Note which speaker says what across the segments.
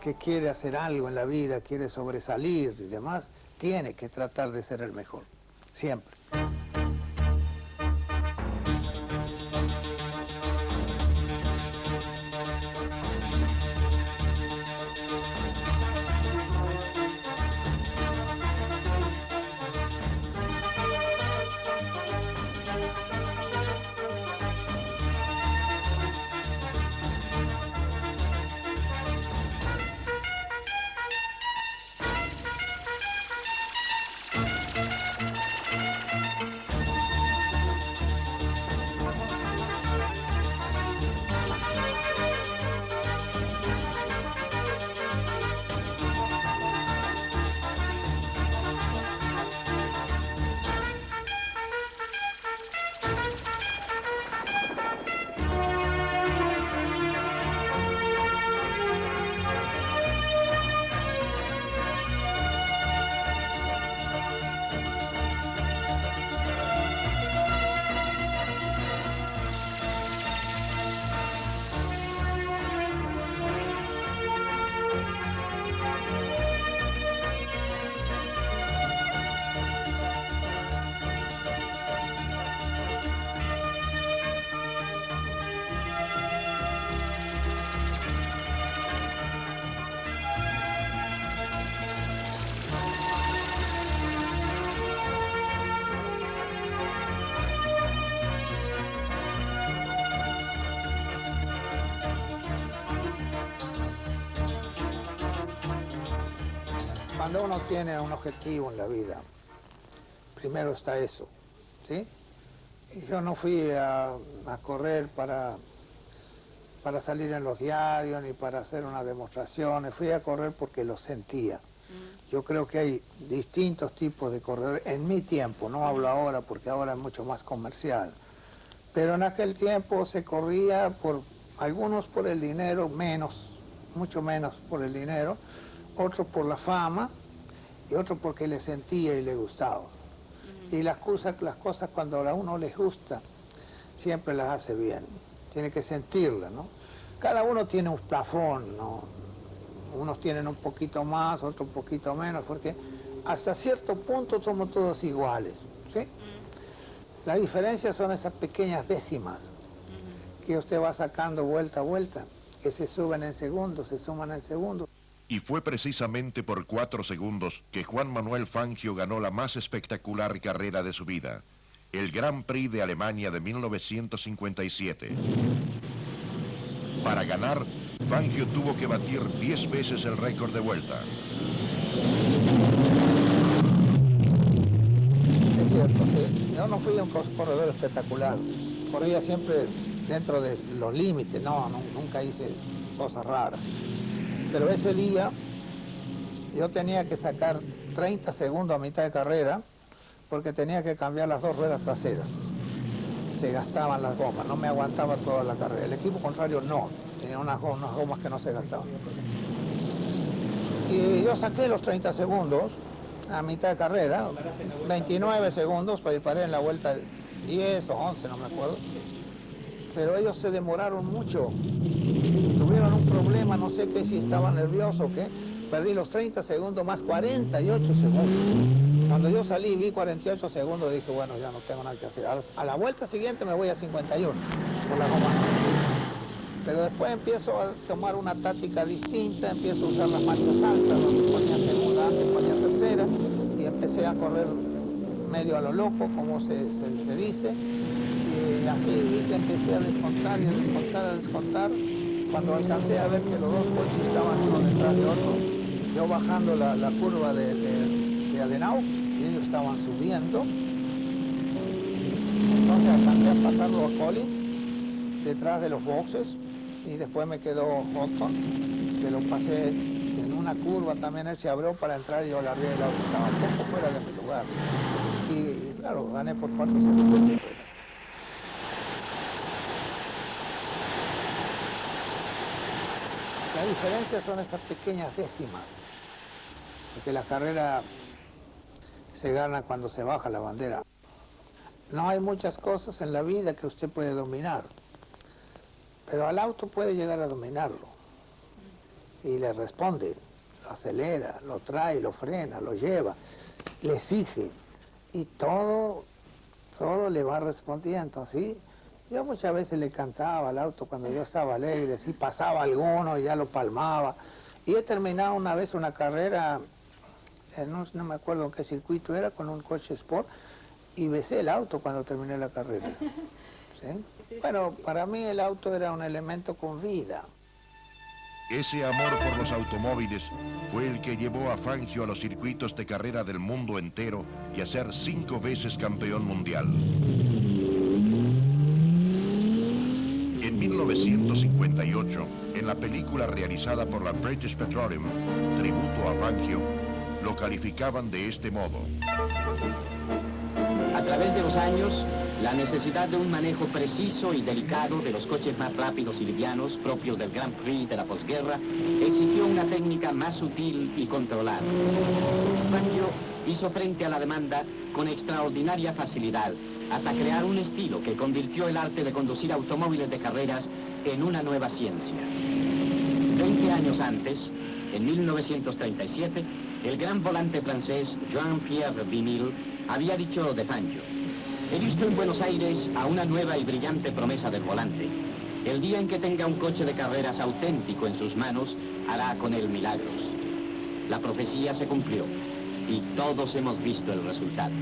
Speaker 1: que quiere hacer algo en la vida, quiere sobresalir y demás, tiene que tratar de ser el mejor, siempre. Cuando uno tiene un objetivo en la vida, primero está eso, ¿sí? Y yo no fui a correr para salir en los diarios ni para hacer una demostración, fui a correr porque lo sentía. Yo creo que hay distintos tipos de corredores, en mi tiempo, no hablo ahora porque ahora es mucho más comercial, pero en aquel tiempo se corría por, algunos por el dinero, mucho menos por el dinero, otros por la fama y otros porque le sentía y le gustaba. Y las cosas cuando a uno les gusta, siempre las hace bien. Tiene que sentirlas, ¿no? Cada uno tiene un plafón, ¿no? Unos tienen un poquito más, otros un poquito menos, porque hasta cierto punto somos todos iguales, ¿sí? La diferencia son esas pequeñas décimas que usted va sacando vuelta a vuelta, que se suben en segundos, se suman en segundos.
Speaker 2: Y fue precisamente por 4 segundos que Juan Manuel Fangio ganó la más espectacular carrera de su vida, el Grand Prix de Alemania de 1957. Para ganar, Fangio tuvo que batir 10 veces el récord de vuelta.
Speaker 1: Es cierto, sí. Yo no fui un corredor espectacular, corría siempre dentro de los límites, nunca hice cosas raras. Pero ese día yo tenía que sacar 30 segundos a mitad de carrera porque tenía que cambiar las 2 ruedas traseras. Se gastaban las gomas, no me aguantaba toda la carrera. El equipo contrario no, tenía unas gomas que no se gastaban. Y yo saqué los 30 segundos a mitad de carrera, 29 segundos, para paré en la vuelta 10 o 11, no me acuerdo. Pero ellos se demoraron mucho. Tuvieron un problema, no sé qué, si estaba nervioso o qué. Perdí los 30 segundos más 48 segundos. Cuando yo salí y vi 48 segundos, dije, bueno, ya no tengo nada que hacer. A la vuelta siguiente me voy a 51 por la goma. Pero después empiezo a tomar una táctica distinta, empiezo a usar las marchas altas, donde ponía segunda, antes ponía tercera, y empecé a correr medio a lo loco, como se dice. Y así vi que empecé a descontar y a descontar, a descontar. Cuando alcancé a ver que los dos coches estaban uno detrás de otro, yo bajando la curva de Adenau y ellos estaban subiendo. Entonces alcancé a pasarlo a Collins detrás de los boxes y después me quedó Houghton, que lo pasé en una curva, también él se abrió para entrar y yo largué el auto, estaba un poco fuera de mi lugar. Y claro, gané por 4 segundos. La diferencia son estas pequeñas décimas, porque la carrera se gana cuando se baja la bandera. No hay muchas cosas en la vida que usted puede dominar, pero al auto puede llegar a dominarlo. y le responde, lo acelera, lo trae, lo frena, lo lleva, le exige y todo le va respondiendo, ¿sí? Yo muchas veces le cantaba al auto cuando yo estaba alegre, si pasaba alguno y ya lo palmaba. Y he terminado una vez una carrera, no me acuerdo en qué circuito era, con un coche Sport, y besé el auto cuando terminé la carrera. ¿Sí? Bueno, para mí el auto era un elemento con vida.
Speaker 2: Ese amor por los automóviles fue el que llevó a Fangio a los circuitos de carrera del mundo entero y a ser 5 veces campeón mundial. En 1958, en la película realizada por la British Petroleum, Tributo a Fangio, lo calificaban de este modo.
Speaker 3: A través de los años, la necesidad de un manejo preciso y delicado de los coches más rápidos y livianos propios del Grand Prix de la posguerra exigió una técnica más sutil y controlada. Fangio hizo frente a la demanda con extraordinaria facilidad, hasta crear un estilo que convirtió el arte de conducir automóviles de carreras en una nueva ciencia. 20 años antes, en 1937, el gran volante francés Jean-Pierre Vinil había dicho de Fangio: he visto en Buenos Aires a una nueva y brillante promesa del volante. El día en que tenga un coche de carreras auténtico en sus manos, hará con él milagros. La profecía se cumplió y todos hemos visto el resultado.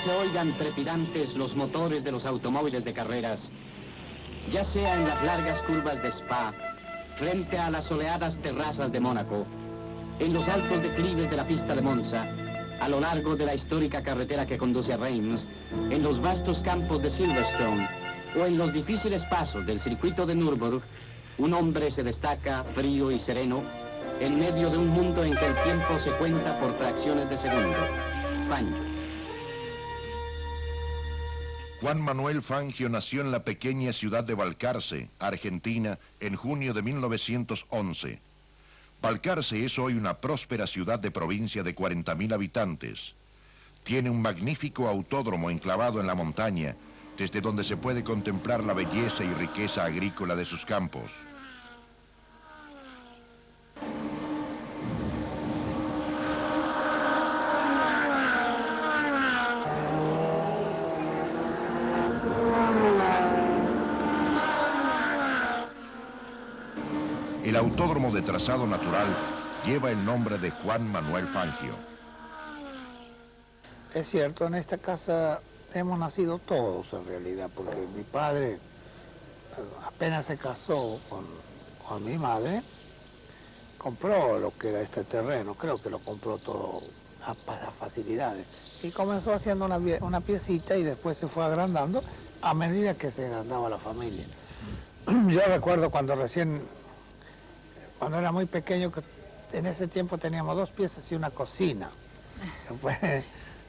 Speaker 3: Se oigan trepidantes los motores de los automóviles de carreras, ya sea en las largas curvas de Spa, frente a las soleadas terrazas de Mónaco, en los altos declives de la pista de Monza, a lo largo de la histórica carretera que conduce a Reims, en los vastos campos de Silverstone o en los difíciles pasos del circuito de Nürburgring, un hombre se destaca frío y sereno en medio de un mundo en que el tiempo se cuenta por fracciones de segundo. Fangio.
Speaker 2: Juan Manuel Fangio nació en la pequeña ciudad de Balcarce, Argentina, en junio de 1911. Balcarce es hoy una próspera ciudad de provincia de 40.000 habitantes. Tiene un magnífico autódromo enclavado en la montaña, desde donde se puede contemplar la belleza y riqueza agrícola de sus campos. El autódromo de trazado natural lleva el nombre de Juan Manuel Fangio.
Speaker 1: Es cierto, en esta casa hemos nacido todos en realidad, porque mi padre apenas se casó con mi madre, compró lo que era este terreno, creo que lo compró todo a facilidades, y comenzó haciendo una piecita y después se fue agrandando a medida que se agrandaba la familia. Yo recuerdo cuando era muy pequeño, que en ese tiempo teníamos 2 piezas y una cocina.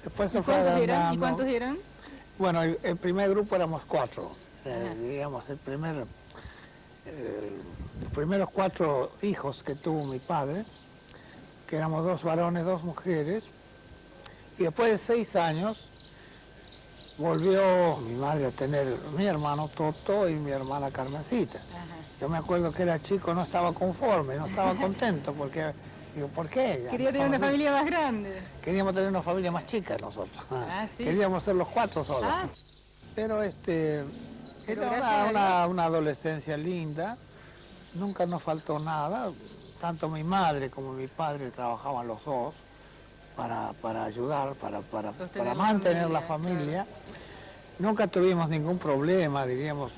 Speaker 1: Después se fue agrandando.
Speaker 4: ¿Y cuántos eran?
Speaker 1: Bueno, el primer grupo éramos 4. Digamos, los primeros 4 hijos que tuvo mi padre, que éramos 2 varones, 2 mujeres, y después de 6 años volvió mi madre a tener mi hermano Toto y mi hermana Carmencita. Yo me acuerdo que era chico, no estaba conforme, no estaba contento, porque Digo, ¿por qué?
Speaker 4: Quería tener una familia más grande.
Speaker 1: Queríamos tener una familia más chica nosotros.
Speaker 4: Ah, ¿sí?
Speaker 1: Queríamos ser los 4 solos.
Speaker 4: Ah.
Speaker 1: Pero
Speaker 4: Pero
Speaker 1: era una adolescencia linda. Nunca nos faltó nada. Tanto mi madre como mi padre trabajaban los dos para ayudar, para mantener la familia. Claro. Nunca tuvimos ningún problema, diríamos,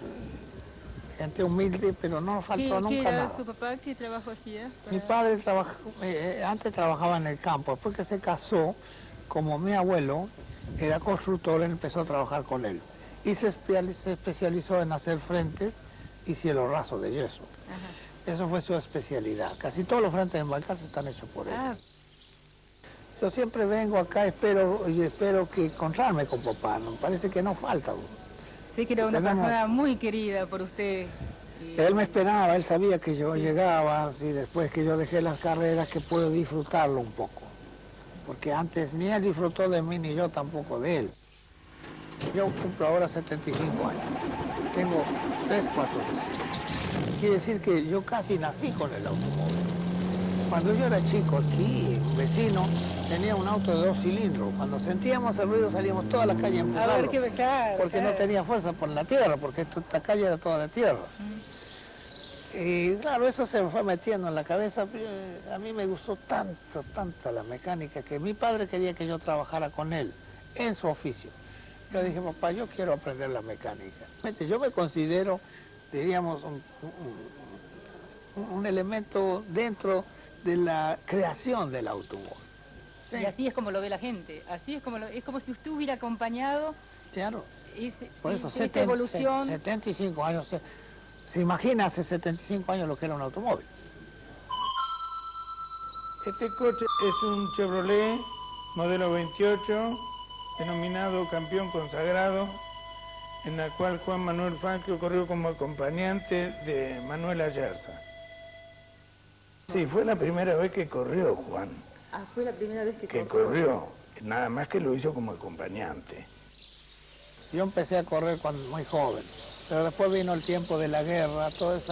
Speaker 1: gente humilde, pero no nos faltó nunca
Speaker 4: ¿Qué era
Speaker 1: nada.
Speaker 4: su papá? ¿Qué trabajo hacía?
Speaker 1: Mi padre antes trabajaba en el campo, después que se casó, como mi abuelo era constructor, él empezó a trabajar con él. Y se especializó en hacer frentes y cielo raso de yeso. Ajá. Eso fue su especialidad. Casi todos los frentes en Balcarce están hechos por él. Ah. Yo siempre vengo acá, espero que encontrarme con papá. Me parece que no falta.
Speaker 4: Sé que era una persona muy querida por usted.
Speaker 1: Él me esperaba, él sabía que yo llegaba, y después que yo dejé las carreras, que puedo disfrutarlo un poco. Porque antes ni él disfrutó de mí, ni yo tampoco de él. Yo cumplo ahora 75 años. Tengo 3, 4 hijos. Quiere decir que yo casi nací con el automóvil. Cuando yo era chico aquí, un vecino tenía un auto de 2 cilindros. Cuando sentíamos el ruido salíamos toda la calle a empujarlo.
Speaker 4: A ver qué claro,
Speaker 1: porque no tenía fuerza por la tierra, porque esta calle era toda de tierra. Y claro, eso se me fue metiendo en la cabeza. A mí me gustó tanta la mecánica, que mi padre quería que yo trabajara con él, en su oficio. Yo dije, papá, yo quiero aprender la mecánica. Yo me considero, diríamos, un elemento dentro de la creación del automóvil.
Speaker 4: Sí. Y así es como lo ve la gente, así es como si usted hubiera acompañado.
Speaker 1: Claro.
Speaker 4: Por eso, esa evolución.
Speaker 1: 75 años, se imagina hace 75 años lo que era un automóvil.
Speaker 5: Este coche es un Chevrolet modelo 28, denominado campeón consagrado, en la cual Juan Manuel Fangio corrió como acompañante de Manuel Ayerza. Sí, fue la primera vez que corrió Juan.
Speaker 4: Ah, fue la primera vez
Speaker 5: que corrió. Nada más que lo hizo como acompañante.
Speaker 1: Yo empecé a correr cuando muy joven, pero después vino el tiempo de la guerra, todos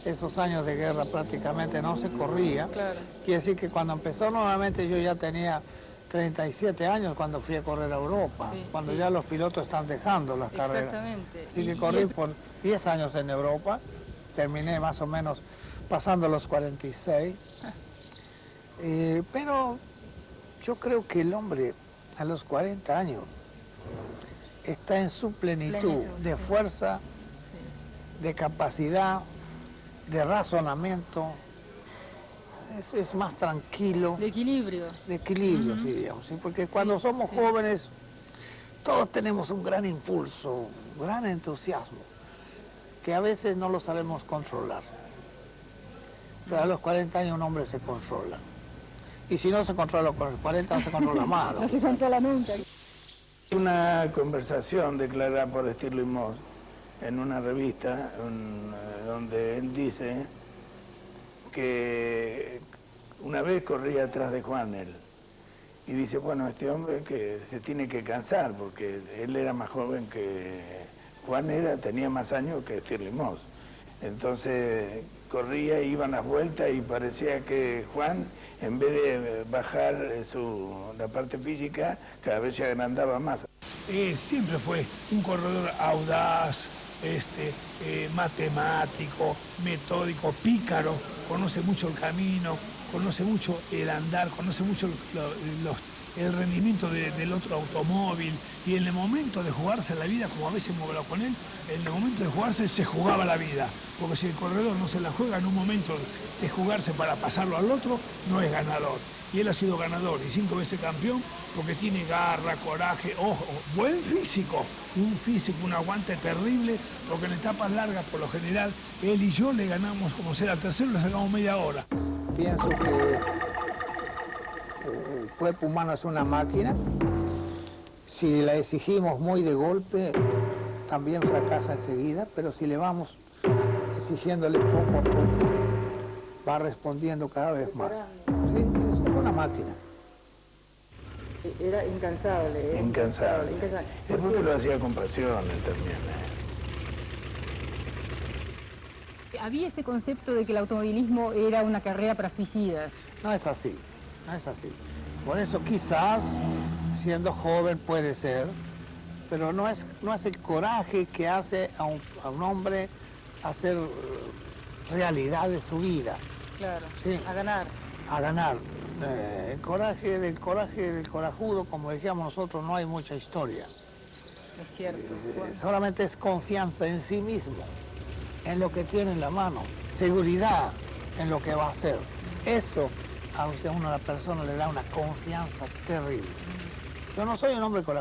Speaker 1: esos años de guerra prácticamente no se corría. Claro. Quiere decir que cuando empezó nuevamente yo ya tenía 37 años cuando fui a correr a Europa, cuando ya los pilotos están dejando las carreras.
Speaker 4: Exactamente.
Speaker 1: Así que corrí por 10 años en Europa, terminé más o menos pasando los 46. Pero yo creo que el hombre a los 40 años está en su plenitud de fuerza, de capacidad, de razonamiento. Es más tranquilo.
Speaker 4: De equilibrio.
Speaker 1: De equilibrio, sí, digamos. ¿Sí? Porque cuando somos jóvenes, todos tenemos un gran impulso, un gran entusiasmo, que a veces no lo sabemos controlar. Pero a los 40 años un hombre se controla. Y si no se controla con los 40, no se controla más.
Speaker 4: No se controla nunca.
Speaker 5: Una conversación declarada por Stirling Moss en una revista donde él dice que una vez corría atrás de Juan él. Y dice, bueno, este hombre que se tiene que cansar porque él era más joven que Juan, tenía más años que Stirling Moss. Entonces corría, iban las vueltas y parecía que Juan, en vez de bajar la parte física, cada vez se agrandaba más.
Speaker 6: Siempre fue un corredor audaz, matemático, metódico, pícaro, conoce mucho el camino, conoce mucho el andar, conoce mucho el rendimiento del otro automóvil, y en el momento de jugarse la vida, como a veces hemos hablado con él, en el momento de jugarse se jugaba la vida, porque si el corredor no se la juega en un momento de jugarse para pasarlo al otro, no es ganador. Y él ha sido ganador y 5 veces campeón porque tiene garra, coraje, ojo, buen físico, un aguante terrible, porque en etapas largas, por lo general, él y yo le ganamos, como será tercero, le sacamos media hora.
Speaker 1: Pienso que el cuerpo humano es una máquina. Si la exigimos muy de golpe, también fracasa enseguida, pero si le vamos exigiéndole poco a poco, va respondiendo cada vez más. Sí, es una máquina.
Speaker 4: Era incansable.
Speaker 5: Incansable. Es porque lo hacía con pasión él también.
Speaker 4: Había ese concepto de que el automovilismo era una carrera para suicidas.
Speaker 1: No es así, no es así. Por eso quizás, siendo joven puede ser, pero no es el coraje que hace a un hombre hacer realidad de su vida.
Speaker 4: Claro,
Speaker 1: Sí.
Speaker 4: a ganar.
Speaker 1: A ganar. El coraje del corajudo, como decíamos nosotros, no hay mucha historia.
Speaker 4: Es cierto.
Speaker 1: Solamente es confianza en sí mismo, en lo que tiene en la mano, seguridad en lo que va a hacer. Eso a una persona le da una confianza terrible. Yo no soy un hombre con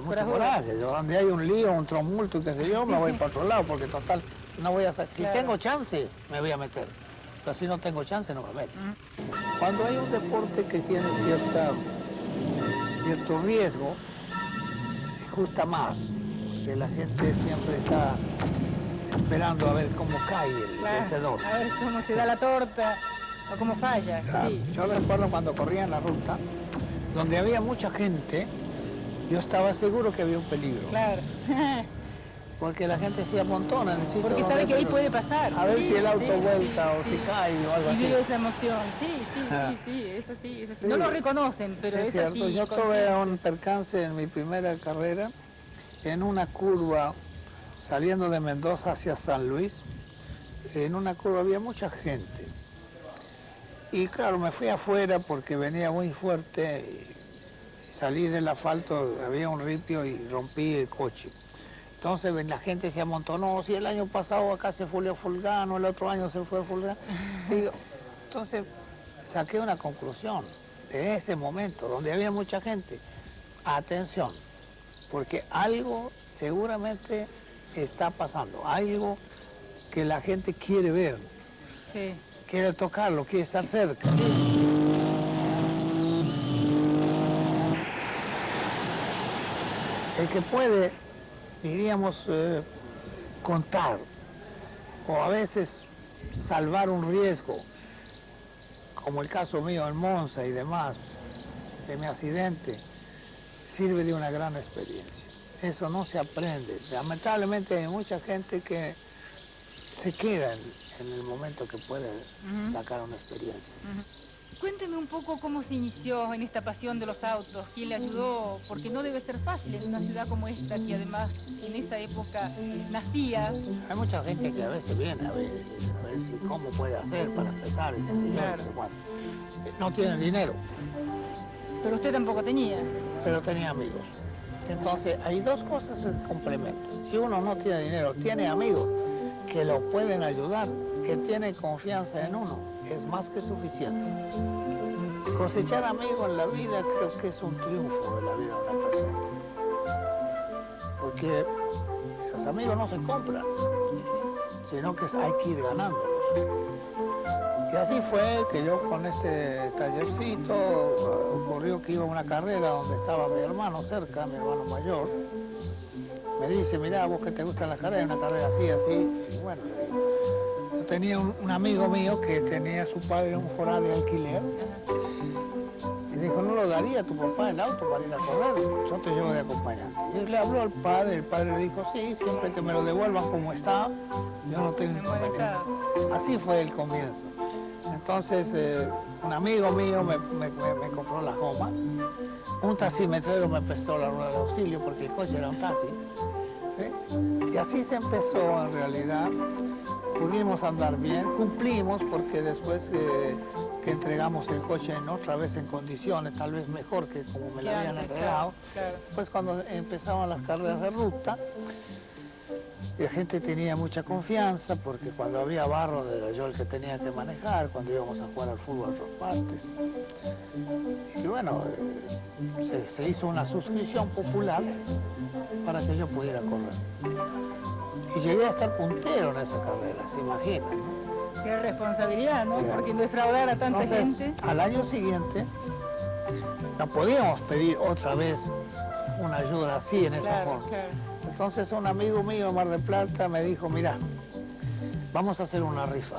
Speaker 1: mucho coraje. Yo, donde hay un lío, un tumulto y qué sé yo, me voy para otro lado, porque total, no voy a sacar. Si tengo chance, me voy a meter. Pero si no tengo chance, no me meto. Cuando hay un deporte que tiene cierto riesgo, gusta más, porque la gente siempre está esperando a ver cómo cae el vencedor.
Speaker 4: A ver cómo se da la torta o cómo falla.
Speaker 1: Claro.
Speaker 4: Sí,
Speaker 1: Yo recuerdo cuando corría en la ruta, donde había mucha gente, yo estaba seguro que había un peligro.
Speaker 4: Claro.
Speaker 1: Porque la gente se amontona en el sitio.
Speaker 4: Porque sabe que ahí puede pasar.
Speaker 1: A ver
Speaker 4: sí,
Speaker 1: si el auto
Speaker 4: sí,
Speaker 1: vuelta o
Speaker 4: sí.
Speaker 1: si cae o algo
Speaker 4: Y
Speaker 1: así.
Speaker 4: vive esa emoción. Sí,
Speaker 1: Ah.
Speaker 4: es así.
Speaker 1: Sí.
Speaker 4: No lo reconocen, pero
Speaker 1: Sí,
Speaker 4: es
Speaker 1: cierto.
Speaker 4: así.
Speaker 1: Yo tuve un percance en mi primera carrera, en una curva, saliendo de Mendoza hacia San Luis. En una curva había mucha gente. Y claro, me fui afuera porque venía muy fuerte. Y salí del asfalto, había un ripio y rompí el coche. Entonces la gente se amontonó, si el año pasado acá se fue Fulgano, el otro año se fue Fulgano. Entonces saqué una conclusión de ese momento, donde había mucha gente. Atención, porque algo seguramente está pasando, algo que la gente quiere ver,
Speaker 4: Sí.
Speaker 1: quiere tocarlo, quiere estar cerca. El que puede, diríamos, contar, o a veces salvar un riesgo, como el caso mío en Monza y demás, de mi accidente, sirve de una gran experiencia. Eso no se aprende. Lamentablemente hay mucha gente que se queda en el momento que puede sacar una experiencia.
Speaker 4: Cuénteme un poco cómo se inició en esta pasión de los autos, quién le ayudó, porque no debe ser fácil en una ciudad como esta, que además en esa época nacía.
Speaker 1: Hay mucha gente que a veces viene a ver si cómo puede hacer para empezar, y qué sé yo,
Speaker 4: Claro.
Speaker 1: pero bueno, no tiene dinero,
Speaker 4: Pero usted tampoco tenía.
Speaker 1: pero tenía amigos. Entonces hay dos cosas que se complementan. Si uno no tiene dinero, tiene amigos que lo pueden ayudar, que tienen confianza en uno, es más que suficiente. Cosechar amigos en la vida creo que es un triunfo de la vida de una persona. Porque los amigos no se compran, sino que hay que ir ganándolos. Y así fue que yo con este tallercito ocurrió que iba a una carrera donde estaba mi hermano cerca, mi hermano mayor. Me dice, mirá, vos que te gustan las carreras, una carrera así, así. Y bueno, yo tenía un amigo mío que tenía a su padre un foral de alquiler. Y dijo, ¿no lo daría a tu papá el auto para ir a correr? Yo te llevo de acompañante. Y él le habló al padre, el padre le dijo, sí, siempre que me lo devuelvan como está, yo no tengo inconveniente. Así fue el comienzo. Entonces, un amigo mío me compró las gomas. Un taximetrero me prestó la rueda de auxilio porque el coche era un taxi. ¿Sí? Y así se empezó en realidad. Pudimos andar bien, cumplimos porque después que entregamos el coche otra vez en condiciones, tal vez mejor que como me lo habían entregado,
Speaker 4: Claro.
Speaker 1: pues cuando empezaban las carreras de ruta, la gente tenía mucha confianza porque cuando había barro era yo el que tenía que manejar, cuando íbamos a jugar al fútbol a otras partes. Y bueno, se hizo una suscripción popular para que yo pudiera correr. Y llegué a estar puntero en esa carrera, se imaginan, ¿no?
Speaker 4: Qué responsabilidad, ¿no? Porque defraudar a tanta
Speaker 1: Entonces,
Speaker 4: gente.
Speaker 1: al año siguiente, no podíamos pedir otra vez una ayuda así en esa
Speaker 4: Claro,
Speaker 1: forma.
Speaker 4: claro.
Speaker 1: Entonces un amigo mío en Mar del Plata me dijo, mira, vamos a hacer una rifa.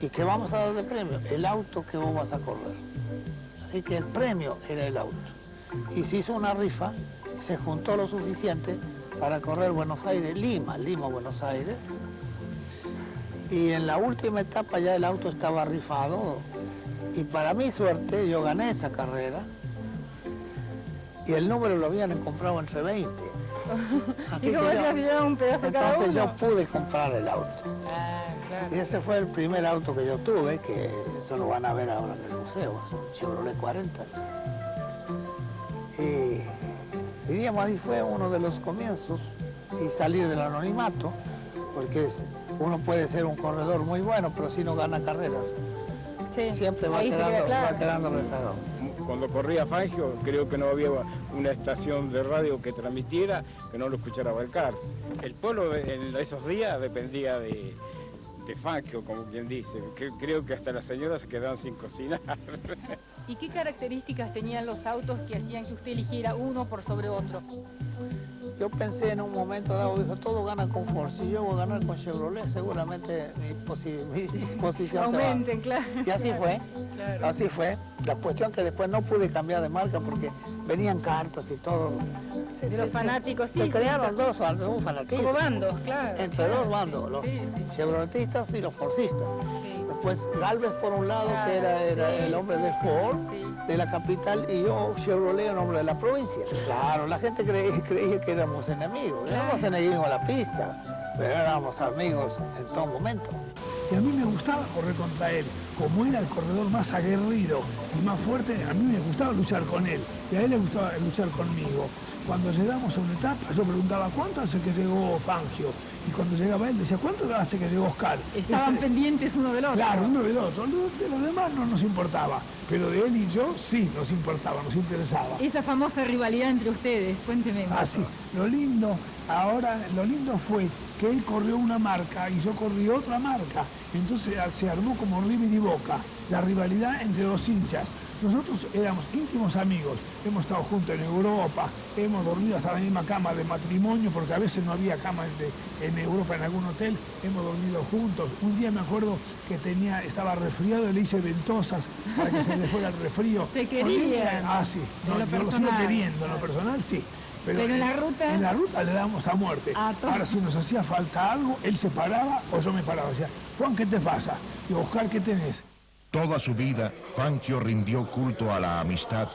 Speaker 1: ¿Y qué vamos a dar de premio? El auto que vos vas a correr. Así que el premio era el auto. Y se hizo una rifa, se juntó lo suficiente para correr Buenos Aires, Lima, Buenos Aires. Y en la última etapa ya el auto estaba rifado. Y para mi suerte yo gané esa carrera. Y el número lo habían comprado entre 20.
Speaker 4: ¿Y cómo se llevaba un pedazo cada uno?
Speaker 1: Entonces yo pude comprar el auto.
Speaker 4: Ah, claro.
Speaker 1: Y ese fue el primer auto que yo tuve, que eso lo van a ver ahora en el museo, es un Chevrolet 40. Y diríamos, ahí fue uno de los comienzos y salir del anonimato, porque uno puede ser un corredor muy bueno, pero si no gana carreras,
Speaker 4: Sí,
Speaker 1: siempre va
Speaker 4: ahí se queda
Speaker 1: quedando,
Speaker 4: claro.
Speaker 1: va quedando rezagado.
Speaker 5: Cuando corría Fangio, creo que no había una estación de radio que transmitiera que no lo escuchara Balcarce. El pueblo en esos días dependía de Fangio, como quien dice. Creo que hasta las señoras se quedaban sin cocinar.
Speaker 4: ¿Y qué características tenían los autos que hacían que usted eligiera uno por sobre otro?
Speaker 1: Yo pensé en un momento dado, dijo, todo gana con Ford. Si yo voy a ganar con Chevrolet, seguramente mi posición se va.
Speaker 4: Aumenten, claro.
Speaker 1: Y así fue,
Speaker 4: Claro.
Speaker 1: así fue. La cuestión que después no pude cambiar de marca porque venían cartas y todo.
Speaker 4: De los fanáticos, sí.
Speaker 1: Se
Speaker 4: sí,
Speaker 1: crearon
Speaker 4: exacto.
Speaker 1: un fanatismo.
Speaker 4: Como bandos, claro.
Speaker 1: Entre dos bandos, los
Speaker 4: Sí, sí.
Speaker 1: chevroletistas y los forcistas.
Speaker 4: Sí.
Speaker 1: Después Galvez por un lado,
Speaker 4: Claro,
Speaker 1: que era
Speaker 4: sí,
Speaker 1: el hombre de Ford,
Speaker 4: sí.
Speaker 1: de la capital, y yo Chevrolet, el hombre de la provincia. Claro, la gente creía que éramos enemigos. Éramos enemigos a la pista, pero éramos amigos en todo momento.
Speaker 6: Y a mí me gustaba correr contra él. Como era el corredor más aguerrido y más fuerte, a mí me gustaba luchar con él. Y a él le gustaba luchar conmigo. Cuando llegamos a una etapa, yo preguntaba, ¿cuánto hace que llegó Fangio? Y cuando llegaba él, decía, ¿cuánto hace que llegó Oscar?
Speaker 4: Estaban pendientes uno del otro.
Speaker 6: Claro, uno del otro. De los demás no nos importaba. Pero de él y yo sí nos importaba, nos interesaba.
Speaker 4: Esa famosa rivalidad entre ustedes, cuénteme.
Speaker 6: Así, lo lindo fue que él corrió una marca y yo corrí otra marca. Entonces se armó como River y Boca, la rivalidad entre los hinchas. Nosotros éramos íntimos amigos, hemos estado juntos en Europa, hemos dormido hasta la misma cama de matrimonio, porque a veces no había cama en Europa, en algún hotel, hemos dormido juntos. Un día me acuerdo que estaba resfriado y le hice ventosas para que se le fuera el resfrío.
Speaker 4: Se querían.
Speaker 6: Ah, sí, no,
Speaker 4: En lo
Speaker 6: yo lo sigo
Speaker 4: personal.
Speaker 6: queriendo, en lo personal sí.
Speaker 4: Pero en la ruta.
Speaker 6: En la ruta le damos a muerte.
Speaker 4: A todo.
Speaker 6: Ahora, si nos hacía falta algo, él se paraba o yo me paraba. Decía, Juan, ¿qué te pasa? Digo, Oscar, ¿qué tenés?
Speaker 2: Toda su vida, Fangio rindió culto a la amistad.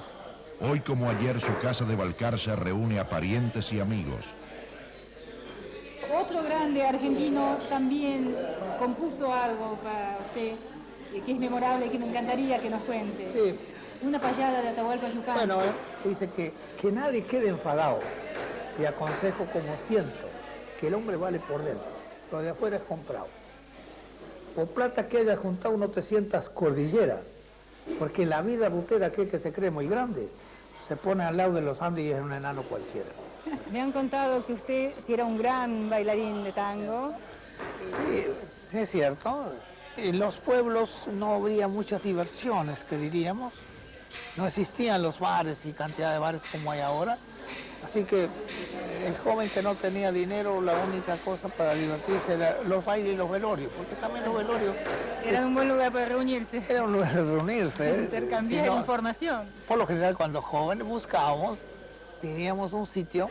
Speaker 2: Hoy como ayer, su casa de Balcarce reúne a parientes y amigos.
Speaker 4: Otro grande argentino también compuso algo para usted que es memorable y que me encantaría que nos cuente.
Speaker 1: Sí.
Speaker 4: Una payada de Atahualpa Yupanqui.
Speaker 1: Bueno, dice que nadie quede enfadado si aconsejo como siento que el hombre vale por dentro, lo de afuera es comprado. Por plata que hayas juntado no te sientas cordillera, porque la vida rutera aquel que se cree muy grande se pone al lado de los Andes y es un enano cualquiera.
Speaker 4: Me han contado que usted sí era un gran bailarín de tango.
Speaker 1: Sí, sí es cierto. En los pueblos no habría muchas diversiones, que diríamos. No existían los bares y cantidad de bares como hay ahora. Así que el joven que no tenía dinero, la única cosa para divertirse era los bailes y los velorios, porque también los velorios
Speaker 4: Era un buen lugar para reunirse.
Speaker 1: era un lugar de reunirse.
Speaker 4: Intercambiar
Speaker 1: Si no,
Speaker 4: información.
Speaker 1: por lo general, cuando jóvenes buscábamos, teníamos un sitio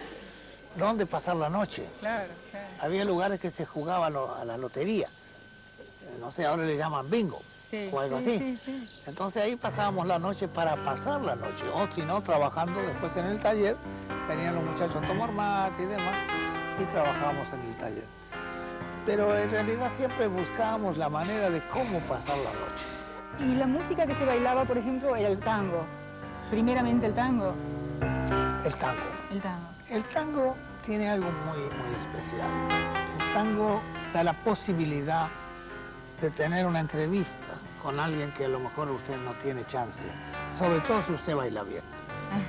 Speaker 1: donde pasar la noche.
Speaker 4: Claro, claro.
Speaker 1: Había lugares que se jugaba a la lotería. No sé, ahora le llaman bingo.
Speaker 4: Sí,
Speaker 1: O algo
Speaker 4: sí,
Speaker 1: así.
Speaker 4: sí, sí.
Speaker 1: Entonces ahí pasábamos la noche para pasar la noche, o si no, trabajando después en el taller, venían los muchachos a tomar mate y demás, y trabajábamos en el taller. Pero en realidad siempre buscábamos la manera de cómo pasar la noche.
Speaker 4: Y la música que se bailaba, por ejemplo, era el tango. Primeramente el tango.
Speaker 1: El tango.
Speaker 4: El tango.
Speaker 1: El tango tiene algo muy, muy especial. El tango da la posibilidad de tener una entrevista con alguien que a lo mejor usted no tiene chance, sobre todo si usted baila bien.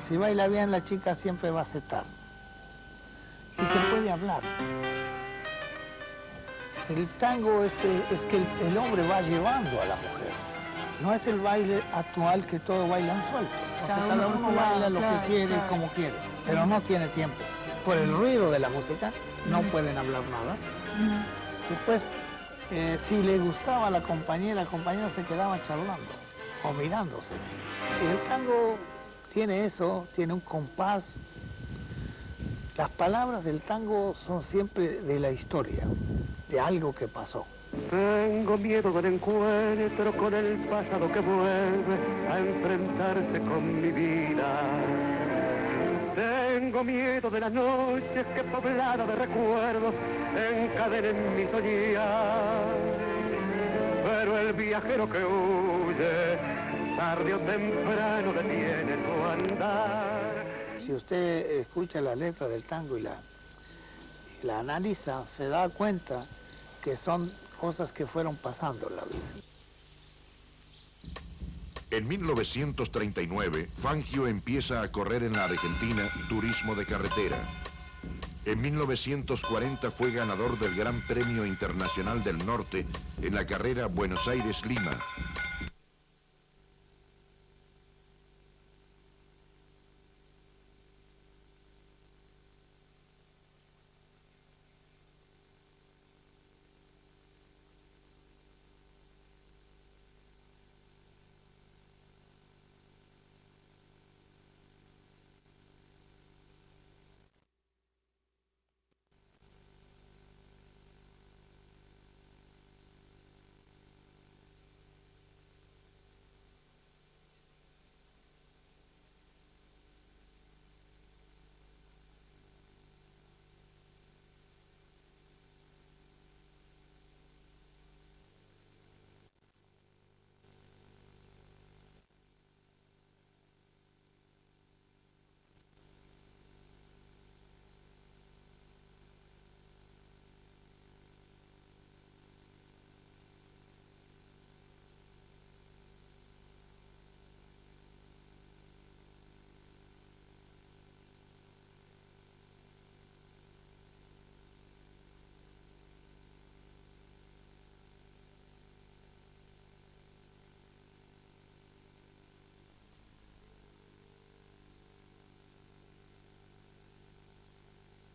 Speaker 1: Si baila bien, la chica siempre va a aceptar. Y se puede hablar. El tango es que el hombre va llevando a la mujer. No es el baile actual que todos bailan suelto. Entonces, cada uno baila lo que quiere y como quiere, pero no tiene tiempo. Por el ruido de la música no pueden hablar nada. Después, si le gustaba a la compañera se quedaba charlando o mirándose. Y el tango tiene eso, tiene un compás. Las palabras del tango son siempre de la historia, de algo que pasó.
Speaker 7: Tengo miedo del encuentro con el pasado que vuelve a enfrentarse con mi vida. Tengo miedo de las noches que pobladas de recuerdos encadenen mi soñar. Pero el viajero que huye, tarde o temprano detiene su andar.
Speaker 1: Si usted escucha la letra del tango y la analiza, se da cuenta que son cosas que fueron pasando en la vida.
Speaker 2: En 1939, Fangio empieza a correr en la Argentina turismo de carretera. En 1940 fue ganador del Gran Premio Internacional del Norte en la carrera Buenos Aires-Lima.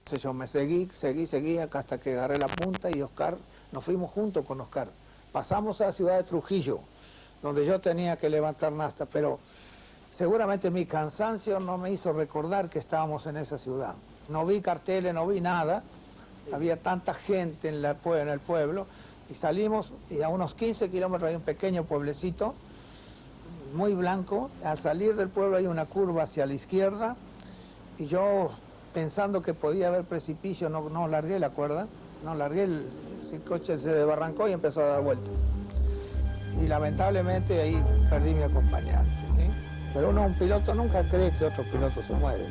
Speaker 1: Entonces yo me seguí acá hasta que agarré la punta y Oscar, nos fuimos juntos con Oscar. Pasamos a la ciudad de Trujillo, donde yo tenía que levantar nafta, pero seguramente mi cansancio no me hizo recordar que estábamos en esa ciudad. No vi carteles, no vi nada, había tanta gente en el pueblo, y salimos y a unos 15 kilómetros hay un pequeño pueblecito, muy blanco. Al salir del pueblo hay una curva hacia la izquierda, y yo, pensando que podía haber precipicio, no largué la cuerda, no largué, el coche se desbarrancó y empezó a dar vuelta. Y lamentablemente ahí perdí mi acompañante, ¿sí? Pero un piloto nunca cree que otro piloto se muere.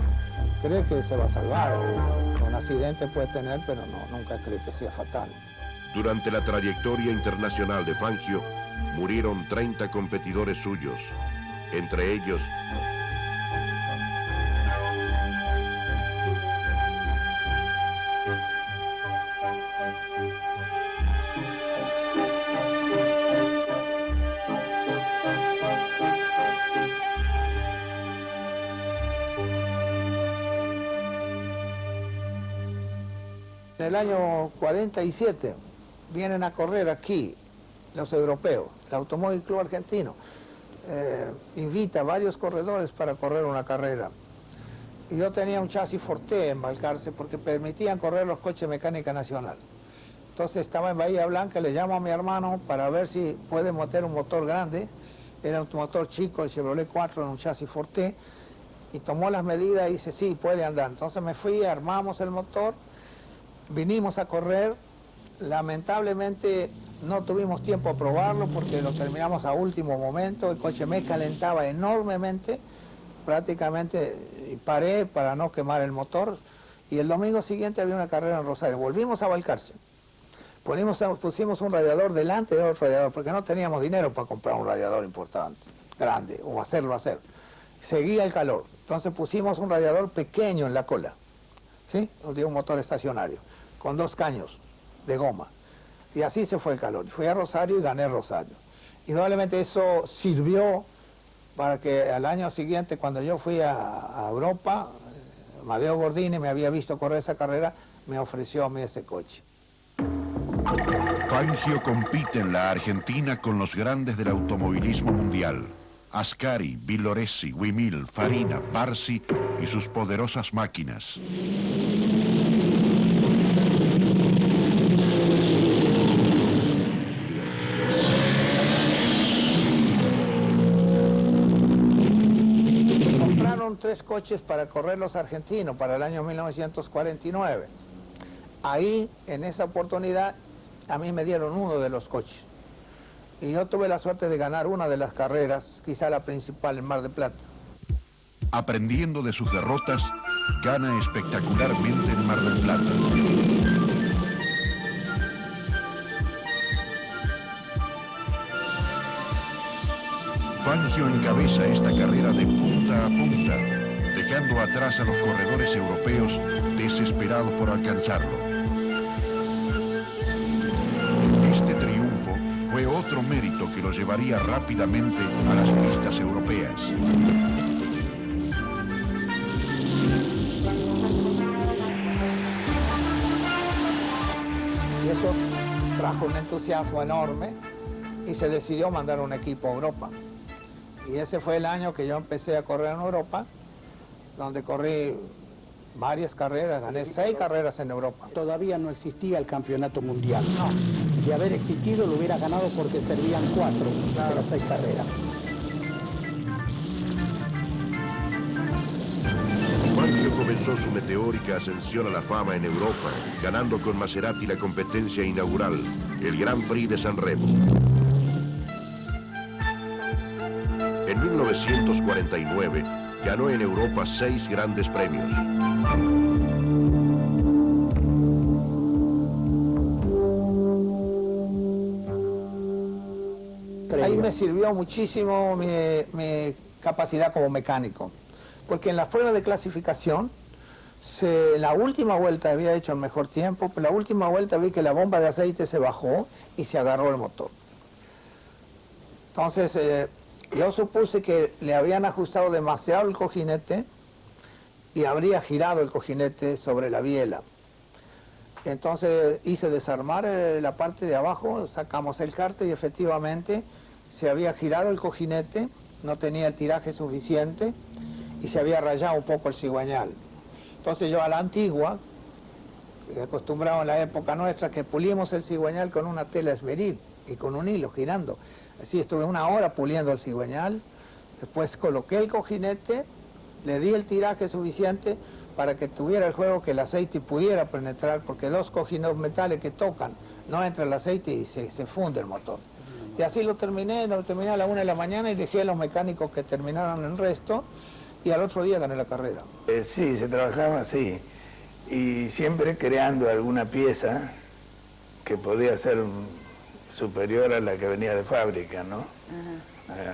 Speaker 1: Cree que se va a salvar, o un accidente puede tener, pero nunca cree que sea fatal.
Speaker 2: Durante la trayectoria internacional de Fangio, murieron 30 competidores suyos, entre ellos
Speaker 1: en el año 47 vienen a correr aquí los europeos, el Automóvil Club Argentino invita a varios corredores para correr una carrera. Y yo tenía un chasis Forte en Balcarce porque permitían correr los coches Mecánica Nacional. Entonces estaba en Bahía Blanca, le llamo a mi hermano para ver si puede meter un motor grande. Era un motor chico, el Chevrolet 4 en un chasis Forte, y tomó las medidas y dice, sí, puede andar. Entonces me fui, armamos el motor, vinimos a correr. Lamentablemente no tuvimos tiempo a probarlo porque lo terminamos a último momento, el coche me calentaba enormemente, prácticamente paré para no quemar el motor, y el domingo siguiente había una carrera en Rosario. Volvimos a Balcarce, pusimos un radiador delante de otro radiador porque no teníamos dinero para comprar un radiador importante, grande, o hacerlo hacer. Seguía el calor, entonces pusimos un radiador pequeño en la cola, ¿sí? De un motor estacionario, con 2 caños de goma. Y así se fue el calor. Fui a Rosario y gané Rosario. Indudablemente eso sirvió para que al año siguiente, cuando yo fui a Europa, Amadeo Gordini me había visto correr esa carrera, me ofreció a mí ese coche.
Speaker 2: Fangio compite en la Argentina con los grandes del automovilismo mundial. Ascari, Villoresi, Wimil, Farina, Barsi y sus poderosas máquinas.
Speaker 1: Se compraron 3 coches para correr los argentinos para el año 1949. Ahí, en esa oportunidad, a mí me dieron uno de los coches. Y yo tuve la suerte de ganar una de las carreras, quizá la principal en Mar del Plata.
Speaker 2: Aprendiendo de sus derrotas, gana espectacularmente en Mar del Plata. Fangio encabeza esta carrera de punta a punta, dejando atrás a los corredores europeos desesperados por alcanzarlo. Este triunfo fue otro mérito que lo llevaría rápidamente a las pistas europeas.
Speaker 1: Y eso trajo un entusiasmo enorme y se decidió mandar un equipo a Europa. Y ese fue el año que yo empecé a correr en Europa, donde corrí varias carreras, gané 6 carreras en Europa.
Speaker 8: Todavía no existía el campeonato mundial. No. De haber existido lo hubiera ganado porque servían 4 de las 6 carreras.
Speaker 2: Fangio comenzó su meteórica ascensión a la fama en Europa, ganando con Maserati la competencia inaugural, el Grand Prix de San Remo. En 1949 ganó en Europa 6 grandes premios.
Speaker 1: Ahí me sirvió muchísimo mi capacidad como mecánico, porque en las pruebas de clasificación, la última vuelta había hecho el mejor tiempo, pero la última vuelta vi que la bomba de aceite se bajó y se agarró el motor. Entonces, yo supuse que le habían ajustado demasiado el cojinete y habría girado el cojinete sobre la biela. Entonces hice desarmar la parte de abajo, sacamos el cárter y efectivamente se había girado el cojinete, no tenía el tiraje suficiente y se había rayado un poco el cigüeñal. Entonces yo a la antigua, acostumbrado en la época nuestra, que pulimos el cigüeñal con una tela esmeril y con un hilo girando. Así estuve 1 hora puliendo el cigüeñal, después coloqué el cojinete, le di el tiraje suficiente para que tuviera el juego que el aceite pudiera penetrar, porque 2 cojinetes metales que tocan, no entra el aceite y se funde el motor. Y así lo terminé a la 1 de la mañana y dejé a los mecánicos que terminaron el resto y al otro día gané la carrera.
Speaker 5: Sí, se trabajaba así y siempre creando alguna pieza que podía ser superior a la que venía de fábrica, ¿no?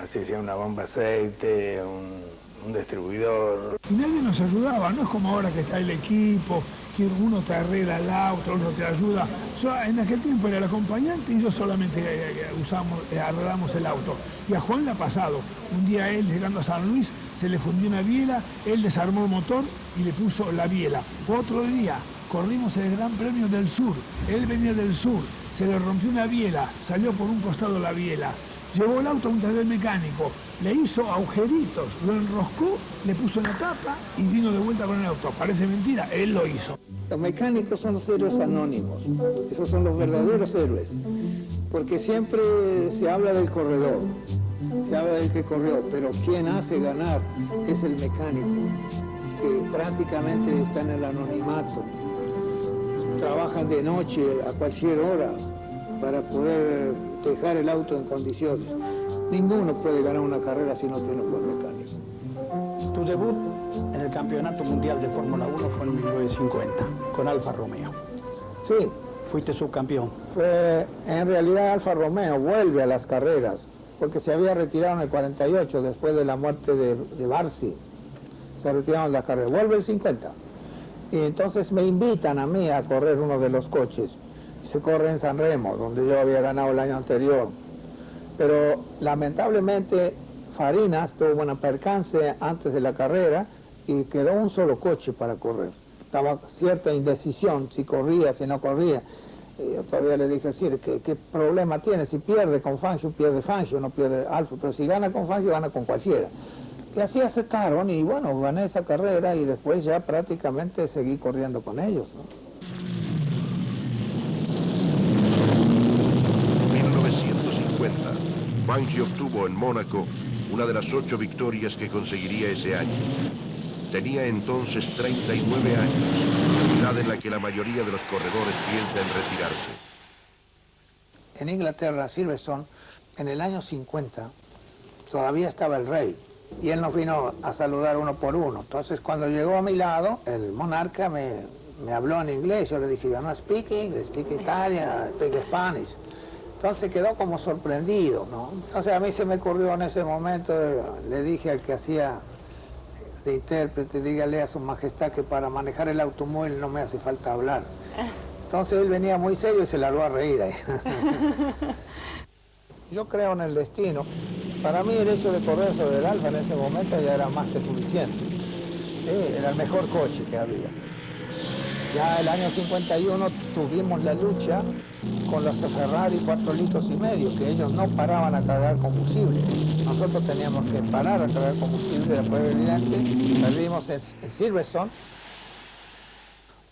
Speaker 5: Así sea una bomba aceite, un distribuidor.
Speaker 6: Y nadie nos ayudaba, no es como ahora que está el equipo, que uno te arregla el auto, otro te ayuda. En aquel tiempo era el acompañante y yo solamente arreglamos el auto. Y a Juan le ha pasado, un día él llegando a San Luis se le fundió una biela, él desarmó el motor y le puso la biela. Otro día corrimos el Gran Premio del Sur, él venía del sur, se le rompió una biela, salió por un costado la biela. Llevó el auto a un taller mecánico, le hizo agujeritos, lo enroscó, le puso una tapa y vino de vuelta con el auto. Parece mentira, él lo hizo.
Speaker 1: Los mecánicos son los héroes anónimos, esos son los verdaderos héroes, porque siempre se habla del corredor, se habla del que corrió, pero quien hace ganar es el mecánico, que prácticamente está en el anonimato, trabajan de noche a cualquier hora para poder dejar el auto en condiciones. Ninguno puede ganar una carrera si no tiene un buen mecánico.
Speaker 8: Tu debut en el Campeonato Mundial de Fórmula 1 fue en 1950, con Alfa Romeo.
Speaker 1: Sí.
Speaker 8: Fuiste subcampeón.
Speaker 1: En realidad Alfa Romeo vuelve a las carreras, porque se había retirado en el 48, después de la muerte de Barsi. Se retiraron las carreras. Vuelve el 50. Y entonces me invitan a mí a correr uno de los coches. Se corre en San Remo, donde yo había ganado el año anterior. Pero lamentablemente Farinas tuvo un percance antes de la carrera y quedó un solo coche para correr. Estaba cierta indecisión, si corría, si no corría. Y yo todavía le dije, sí, ¿qué problema tiene? Si pierde con Fangio, pierde Fangio, no pierde Alfa, pero si gana con Fangio, gana con cualquiera. Y así aceptaron, y bueno, gané esa carrera y después ya prácticamente seguí corriendo con ellos, ¿no?
Speaker 2: 1950, Fangio obtuvo en Mónaco una de las 8 victorias que conseguiría ese año. Tenía entonces 39 años, edad en la que la mayoría de los corredores piensa en retirarse.
Speaker 1: En Inglaterra, Silverstone, en el año 50, todavía estaba el rey, y él nos vino a saludar uno por uno. Entonces, cuando llegó a mi lado, el monarca me habló en inglés. Yo le dije, yo no speak English, speak Italian, speak Spanish. Entonces quedó como sorprendido, ¿no? Entonces a mí se me ocurrió en ese momento, le dije al que hacía de intérprete, dígale a su majestad que para manejar el automóvil no me hace falta hablar. Entonces él venía muy serio y se largó a reír ahí. Yo creo en el destino. Para mí el hecho de correr sobre el Alfa en ese momento ya era más que suficiente. Era el mejor coche que había. Ya el año 51 tuvimos la lucha con los Ferrari 4,5 litros, que ellos no paraban a cargar combustible. Nosotros teníamos que parar a cargar combustible, después evidente, perdimos en Silverstone.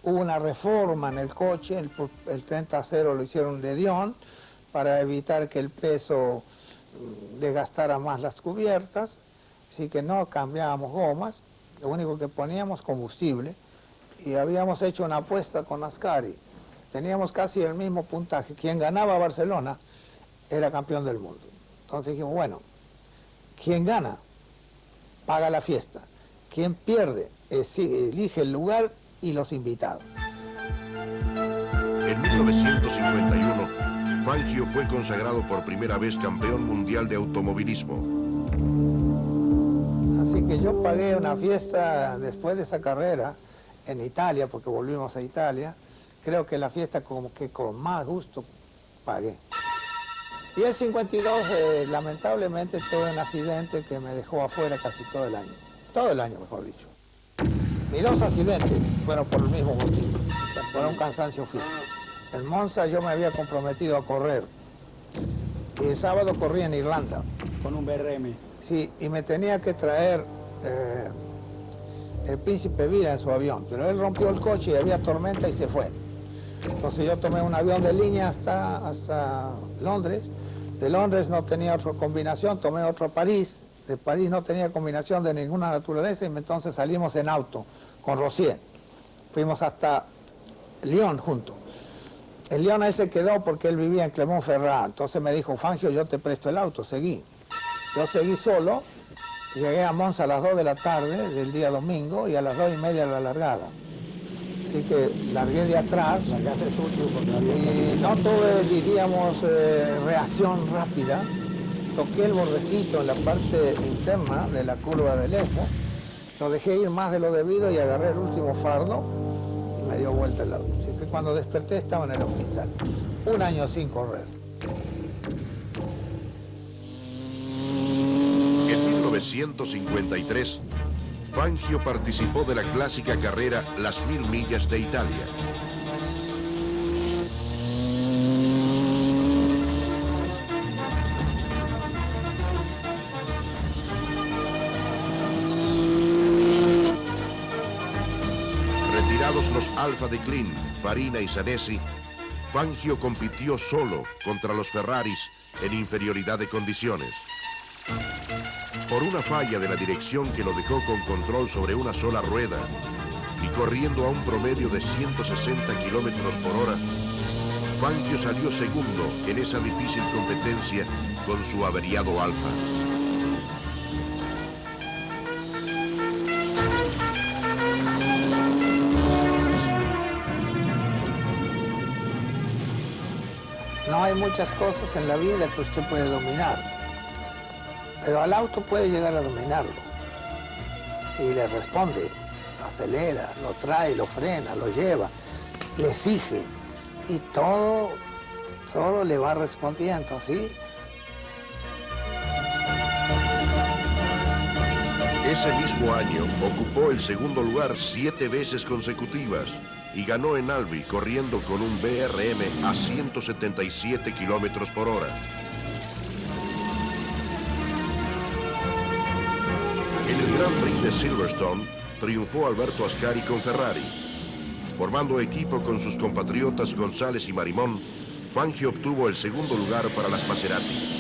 Speaker 1: Hubo una reforma en el coche, el 30-0 lo hicieron de Dion para evitar que el peso desgastara más las cubiertas, así que no cambiábamos gomas, lo único que poníamos combustible. Y habíamos hecho una apuesta con Ascari. Teníamos casi el mismo puntaje. Quien ganaba Barcelona era campeón del mundo. Entonces dijimos, bueno, quien gana paga la fiesta. Quien pierde elige el lugar y los invitados.
Speaker 2: En 1951, Fangio fue consagrado por primera vez campeón mundial de automovilismo.
Speaker 1: Así que yo pagué una fiesta después de esa carrera en Italia, porque volvimos a Italia. Creo que la fiesta como que con más gusto pagué. Y el 52, lamentablemente, tuve un accidente que me dejó afuera casi todo el año, mejor dicho. Mis 2 accidentes fueron por el mismo motivo, por un cansancio físico. En Monza yo me había comprometido a correr, y el sábado corrí en Irlanda.
Speaker 8: Con un BRM.
Speaker 1: Sí, y me tenía que traer el Príncipe Vila en su avión, pero él rompió el coche y había tormenta y se fue. Entonces yo tomé un avión de línea hasta Londres. De Londres no tenía otra combinación, tomé otro a París. De París no tenía combinación de ninguna naturaleza y entonces salimos en auto con Rosier. Fuimos hasta Lyon juntos. El Lyon ahí se quedó porque él vivía en Clermont-Ferrand. Entonces me dijo, Fangio, yo te presto el auto, seguí. Yo seguí solo. Llegué a Monza a las 2 de la tarde del día domingo y a las 2:30 la largada. Así que largué de atrás y no tuve, diríamos, reacción rápida. Toqué el bordecito en la parte interna de la curva del Esmo, lo dejé ir más de lo debido y agarré el último fardo y me dio vuelta el auto. Así que cuando desperté estaba en el hospital. 1 año sin correr.
Speaker 2: En 1953, Fangio participó de la clásica carrera Las 1000 millas de Italia. Retirados los Alfa de Klein, Farina y Sanesi, Fangio compitió solo contra los Ferraris en inferioridad de condiciones. Por una falla de la dirección que lo dejó con control sobre una sola rueda y corriendo a un promedio de 160 kilómetros por hora, Fangio salió segundo en esa difícil competencia con su averiado Alfa.
Speaker 1: No hay muchas cosas en la vida que usted puede dominar, pero al auto puede llegar a dominarlo. Y le responde, acelera, lo trae, lo frena, lo lleva, le exige. Y todo le va respondiendo, ¿sí?
Speaker 2: Ese mismo año ocupó el segundo lugar 7 veces consecutivas y ganó en Albi corriendo con un BRM a 177 kilómetros por hora. En el Grand Prix de Silverstone triunfó Alberto Ascari con Ferrari. Formando equipo con sus compatriotas González y Marimón, Fangio obtuvo el segundo lugar para las Maserati.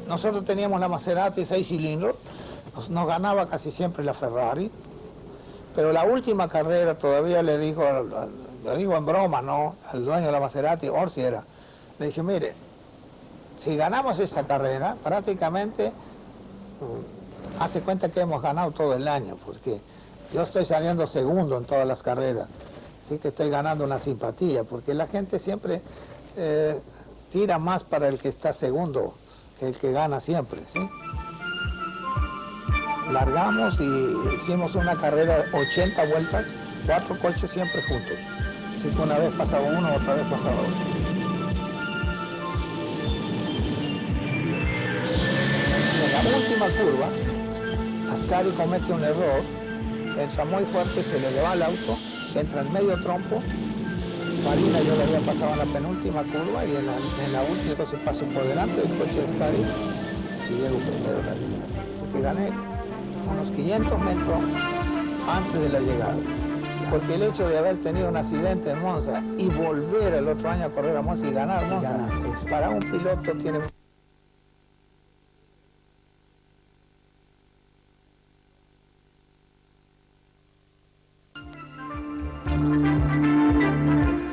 Speaker 1: Nosotros teníamos la Maserati 6 cilindros, nos ganaba casi siempre la Ferrari, pero la última carrera todavía le digo en broma, ¿no? Al dueño de la Maserati, Orsi era, le dije, mire, si ganamos esta carrera, prácticamente hace cuenta que hemos ganado todo el año, porque yo estoy saliendo segundo en todas las carreras, así que estoy ganando una simpatía, porque la gente siempre tira más para el que está segundo, el que gana siempre, ¿sí? Largamos y hicimos una carrera de 80 vueltas, 4 coches siempre juntos. Así que una vez pasaba uno, otra vez pasaba otro. Y en la última curva, Ascari comete un error, entra muy fuerte, se le va el auto, entra en medio trompo. Farina yo lo había pasado en la penúltima curva y en la última entonces paso por delante del coche de Ascari y llego primero a la línea. Así que gané unos 500 metros antes de la llegada. Porque el hecho de haber tenido un accidente en Monza y volver el otro año a correr a Monza y ganar Monza, para un piloto tiene...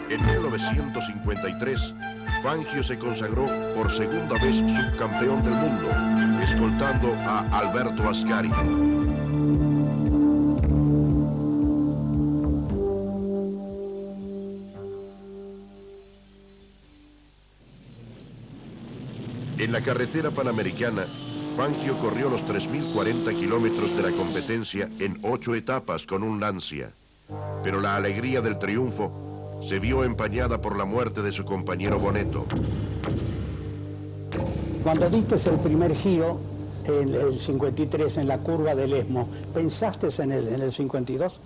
Speaker 2: En 1953, Fangio se consagró por segunda vez subcampeón del mundo, escoltando a Alberto Ascari. En la carretera panamericana, Fangio corrió los 3.040 kilómetros de la competencia en 8 etapas con un Lancia, pero la alegría del triunfo se vio empañada por la muerte de su compañero Bonetto.
Speaker 8: Cuando diste el primer giro, el 53, en la curva del Esmo, ¿pensaste en el 52?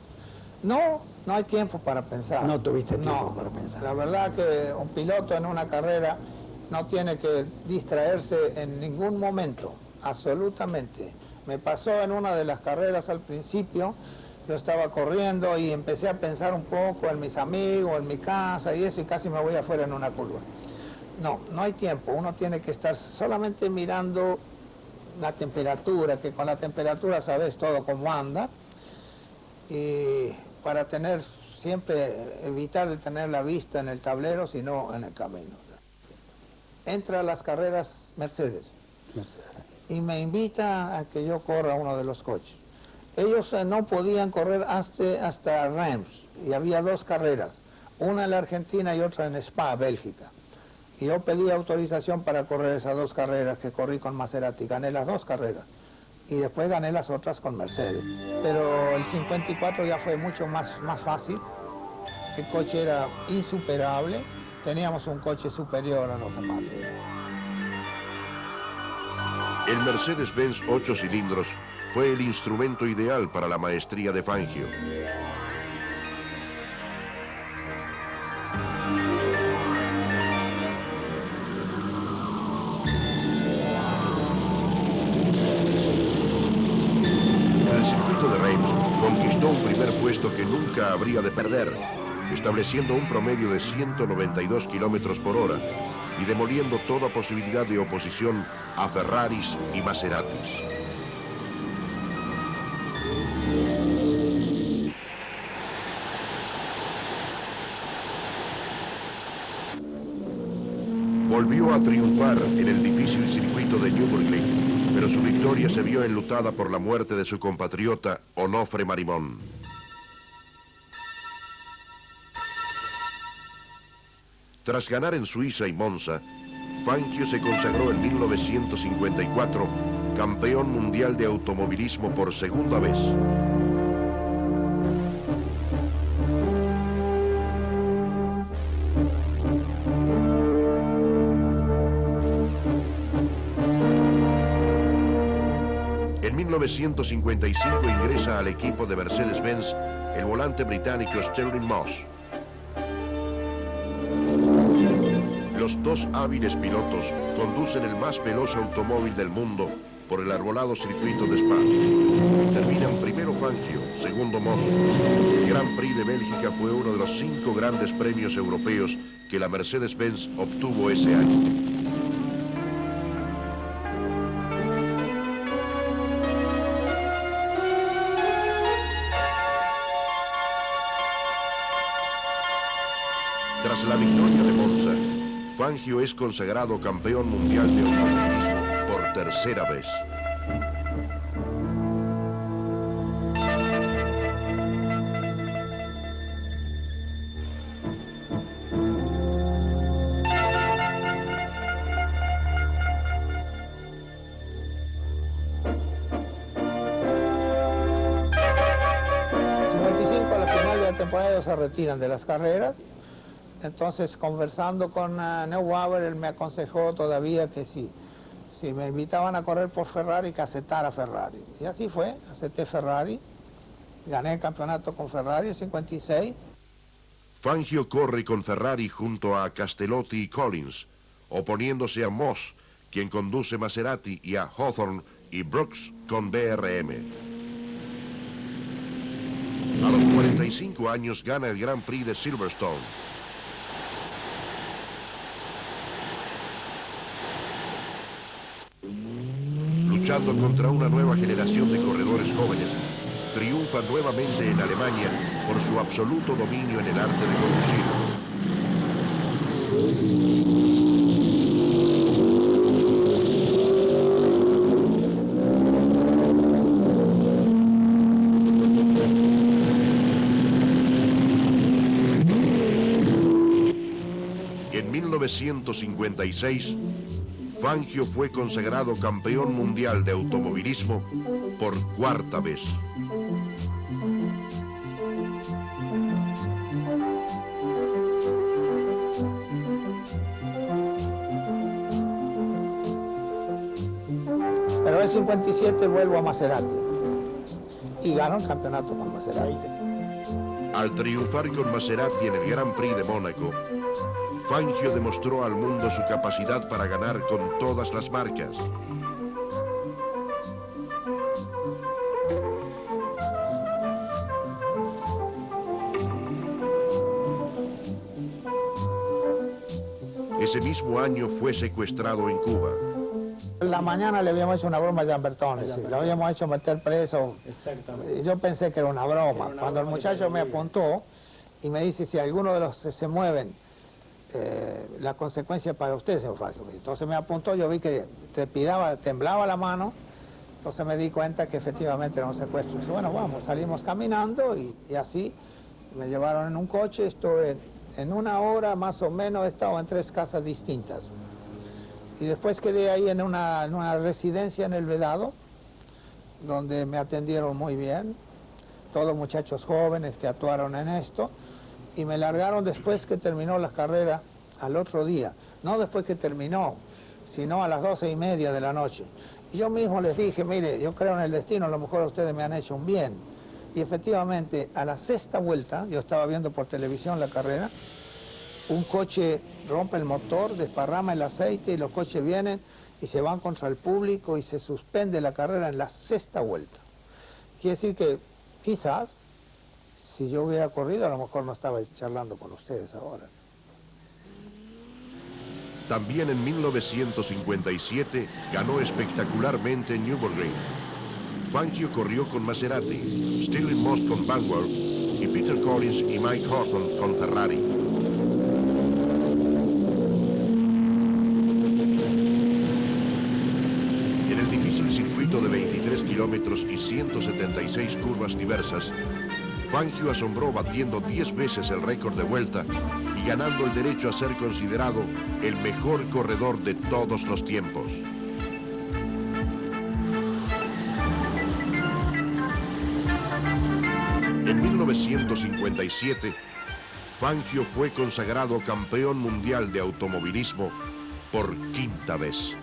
Speaker 1: No, no hay tiempo para pensar.
Speaker 8: No tuviste tiempo para pensar.
Speaker 1: La verdad que un piloto en una carrera no tiene que distraerse en ningún momento, absolutamente. Me pasó en una de las carreras al principio. Yo estaba corriendo y empecé a pensar un poco en mis amigos, en mi casa y eso, y casi me voy afuera en una curva. No hay tiempo, uno tiene que estar solamente mirando la temperatura, que con la temperatura sabes todo cómo anda, y para siempre evitar de tener la vista en el tablero, sino en el camino. Entra a las carreras Mercedes y me invita a que yo corra uno de los coches. Ellos no podían correr hasta Reims y había 2 carreras, una en la Argentina y otra en Spa, Bélgica. Y yo pedí autorización para correr esas 2 carreras que corrí con Maserati. Gané las 2 carreras y después gané las otras con Mercedes. Pero el 54 ya fue mucho más fácil, el coche era insuperable, teníamos un coche superior a los demás.
Speaker 2: El Mercedes-Benz 8 cilindros fue el instrumento ideal para la maestría de Fangio. En el circuito de Reims conquistó un primer puesto que nunca habría de perder, estableciendo un promedio de 192 kilómetros por hora y demoliendo toda posibilidad de oposición a Ferraris y Maseratis. Volvió a triunfar en el difícil circuito de Nürburgring, pero su victoria se vio enlutada por la muerte de su compatriota Onofre Marimón. Tras ganar en Suiza y Monza, Fangio se consagró en 1954 campeón mundial de automovilismo por segunda vez. En 1955 ingresa al equipo de Mercedes-Benz el volante británico Stirling Moss. Los dos hábiles pilotos conducen el más veloz automóvil del mundo por el arbolado circuito de Spa. Terminan primero Fangio, segundo Moss. El Grand Prix de Bélgica fue uno de los 5 grandes premios europeos que la Mercedes-Benz obtuvo ese año. Tras la victoria de Monza, Fangio es consagrado campeón mundial de automovilismo por tercera vez.
Speaker 1: A la final de la temporada ellos se retiran de las carreras. Entonces, conversando con Neubauer, él me aconsejó todavía que si me invitaban a correr por Ferrari, que aceptara Ferrari. Y así fue, acepté Ferrari, gané el campeonato con Ferrari en 56.
Speaker 2: Fangio corre con Ferrari junto a Castellotti y Collins, oponiéndose a Moss, quien conduce Maserati, y a Hawthorne y Brooks con BRM. A los 45 años gana el Grand Prix de Silverstone. Luchando contra una nueva generación de corredores jóvenes, triunfa nuevamente en Alemania por su absoluto dominio en el arte de conducir. En 1956, Fangio fue consagrado campeón mundial de automovilismo por 4ª vez.
Speaker 1: Pero en 57 vuelvo a Maserati y gano el campeonato con Maserati.
Speaker 2: Al triunfar con Maserati en el Grand Prix de Mónaco, Fangio demostró al mundo su capacidad para ganar con todas las marcas. Ese mismo año fue secuestrado en Cuba.
Speaker 1: En la mañana le habíamos hecho una broma a Jean Bertone, lo habíamos hecho meter preso. Exactamente. Yo pensé que era una broma. Cuando el muchacho me apuntó y me dice, si alguno de los se mueven, la consecuencia para usted, señor Fangio. Entonces me apuntó, yo vi que temblaba la mano, entonces me di cuenta que efectivamente era un secuestro. Dije, bueno, vamos, salimos caminando y así me llevaron en un coche. Estuve en 1 hora más o menos, he estado en 3 casas distintas. Y después quedé ahí en una residencia en El Vedado, donde me atendieron muy bien, todos muchachos jóvenes que actuaron en esto. Y me largaron después que terminó la carrera al otro día. No después que terminó, sino a las 12:30 de la noche. Y yo mismo les dije, mire, yo creo en el destino, a lo mejor ustedes me han hecho un bien. Y efectivamente, a la 6ª vuelta, yo estaba viendo por televisión la carrera, un coche rompe el motor, desparrama el aceite y los coches vienen y se van contra el público y se suspende la carrera en la 6ª vuelta. Quiere decir que quizás, si yo hubiera corrido, a lo mejor no estaba charlando con ustedes ahora.
Speaker 2: También en 1957 ganó espectacularmente en Nürburgring. Fangio corrió con Maserati, Stirling Moss con Vanwall y Peter Collins y Mike Hawthorne con Ferrari. En el difícil circuito de 23 kilómetros y 176 curvas diversas, Fangio asombró batiendo 10 veces el récord de vuelta y ganando el derecho a ser considerado el mejor corredor de todos los tiempos. En 1957, Fangio fue consagrado campeón mundial de automovilismo por 5ª vez.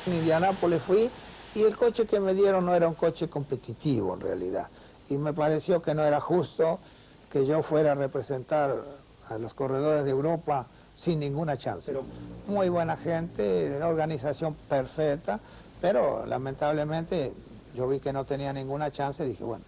Speaker 1: En Indianápolis fui y el coche que me dieron no era un coche competitivo en realidad. Y me pareció que no era justo que yo fuera a representar a los corredores de Europa sin ninguna chance. Muy buena gente, organización perfecta, pero lamentablemente yo vi que no tenía ninguna chance y dije, bueno,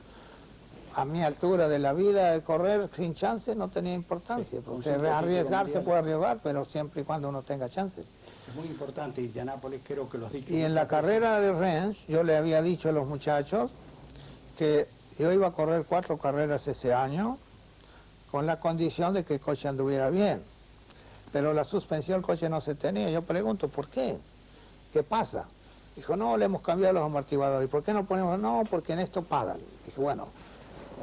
Speaker 1: a mi altura de la vida, de correr sin chance no tenía importancia, porque arriesgar se puede arriesgar, pero siempre y cuando uno tenga chance.
Speaker 8: Es muy importante, Indianápolis, creo que los dichos...
Speaker 1: Y en la carrera de Rennes, yo le había dicho a los muchachos que yo iba a correr 4 carreras ese año, con la condición de que el coche anduviera bien. Pero la suspensión del coche no se tenía. Yo pregunto, ¿por qué? ¿Qué pasa? Dijo, no, le hemos cambiado los amortiguadores. ¿Y por qué no ponemos? No, porque en esto pagan. Dije, bueno,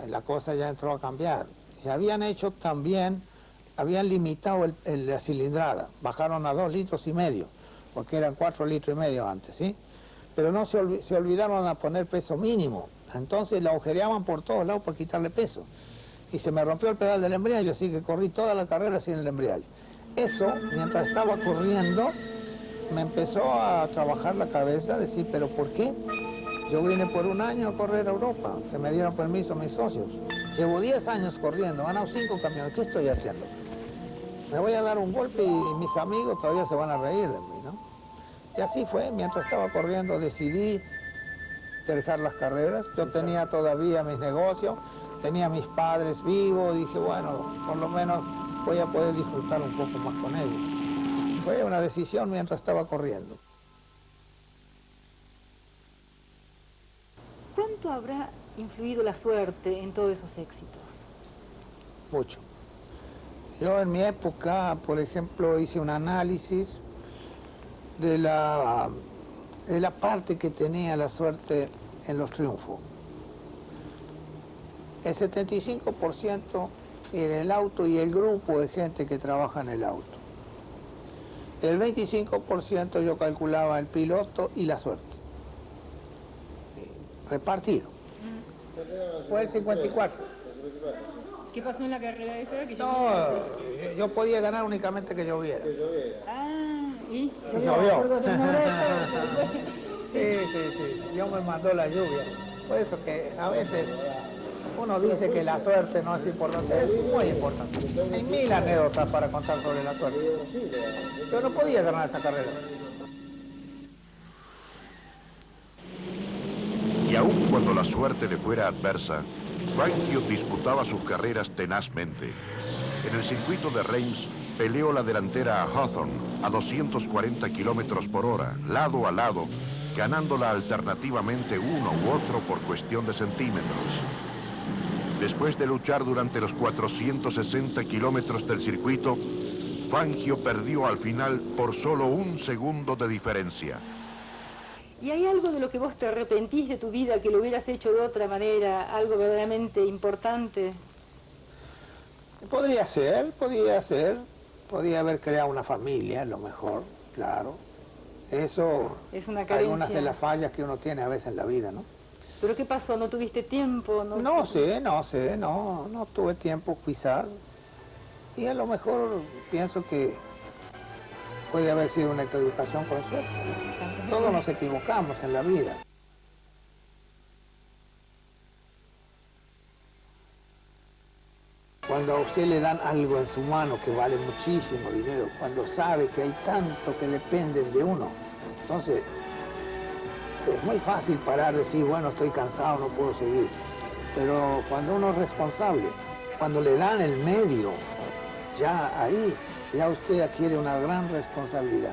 Speaker 1: la cosa ya entró a cambiar. Y habían hecho también, habían limitado la cilindrada. Bajaron a 2,5 litros, porque eran 4,5 litros antes, ¿sí? Pero no se olvidaron a poner peso mínimo. Entonces la agujereaban por todos lados para quitarle peso. Y se me rompió el pedal del embriague, así que corrí toda la carrera sin el embriague. Eso, mientras estaba corriendo, me empezó a trabajar la cabeza, decir, ¿pero por qué? Yo vine por un año a correr a Europa, que me dieron permiso mis socios. Llevo 10 años corriendo, he ganado 5 campeonatos. ¿Qué estoy haciendo? Me voy a dar un golpe y mis amigos todavía se van a reír de mí, ¿no? Y así fue, mientras estaba corriendo decidí dejar las carreras. Yo tenía todavía mis negocios, tenía mis padres vivos, dije, bueno, por lo menos voy a poder disfrutar un poco más con ellos. Fue una decisión mientras estaba corriendo.
Speaker 4: ¿Cuánto habrá influido la suerte en todos esos éxitos?
Speaker 1: Mucho. Yo en mi época, por ejemplo, hice un análisis de la parte que tenía la suerte en los triunfos. El 75% era el auto y el grupo de gente que trabaja en el auto. El 25% yo calculaba el piloto y la suerte. Repartido. Fue el 54.
Speaker 4: ¿Qué pasó en la carrera esa? Que
Speaker 1: No, yo podía ganar únicamente que lloviera.
Speaker 4: Ah, ¿y?
Speaker 1: Llovió. Sí. Dios me mandó la lluvia. Por eso que a veces uno dice que la suerte no es importante. Es muy importante. Hay 1000 anécdotas para contar sobre la suerte. Yo no podía ganar esa carrera.
Speaker 2: Y aun cuando la suerte le fuera adversa, Fangio disputaba sus carreras tenazmente. En el circuito de Reims peleó la delantera a Hawthorne a 240 kilómetros por hora, lado a lado, ganándola alternativamente uno u otro por cuestión de centímetros. Después de luchar durante los 460 kilómetros del circuito, Fangio perdió al final por solo 1 segundo de diferencia.
Speaker 4: ¿Y hay algo de lo que vos te arrepentís de tu vida que lo hubieras hecho de otra manera, algo verdaderamente importante?
Speaker 1: Podría ser. Podría haber creado una familia, a lo mejor, claro. Eso
Speaker 4: es una carencia.
Speaker 1: Algunas de las fallas que uno tiene a veces en la vida, ¿no?
Speaker 4: ¿Pero qué pasó? ¿No tuviste tiempo?
Speaker 1: No sé, no tuve tiempo quizás. Y a lo mejor pienso que puede haber sido una equivocación con suerte. Todos nos equivocamos en la vida. Cuando a usted le dan algo en su mano que vale muchísimo dinero, cuando sabe que hay tanto que dependen de uno, entonces es muy fácil parar y decir, bueno, estoy cansado, no puedo seguir. Pero cuando uno es responsable, cuando le dan el medio, ya ahí, ya usted adquiere una gran responsabilidad.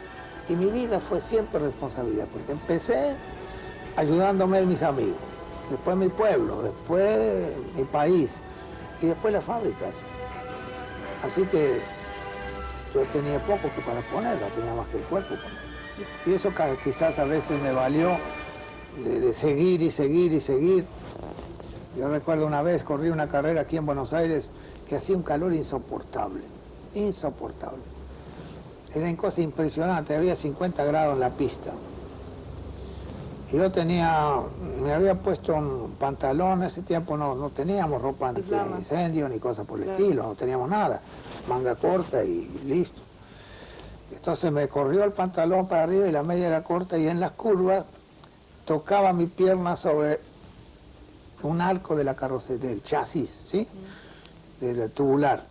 Speaker 1: Y mi vida fue siempre responsabilidad, porque empecé ayudándome a mis amigos, después mi pueblo, después mi país, y después las fábricas. Así que yo tenía poco que para poner, no tenía más que el cuerpo poner. Y eso quizás a veces me valió de seguir y seguir y seguir. Yo recuerdo una vez corrí una carrera aquí en Buenos Aires que hacía un calor insoportable, insoportable. Era una cosa impresionante, había 50 grados en la pista. Y yo me había puesto un pantalón, en ese tiempo no teníamos ropa anti-incendio ni cosas por el estilo, no teníamos nada, manga corta y listo. Entonces me corrió el pantalón para arriba y la media era corta, y en las curvas tocaba mi pierna sobre un arco de la carrocería, del chasis, ¿sí? Del tubular.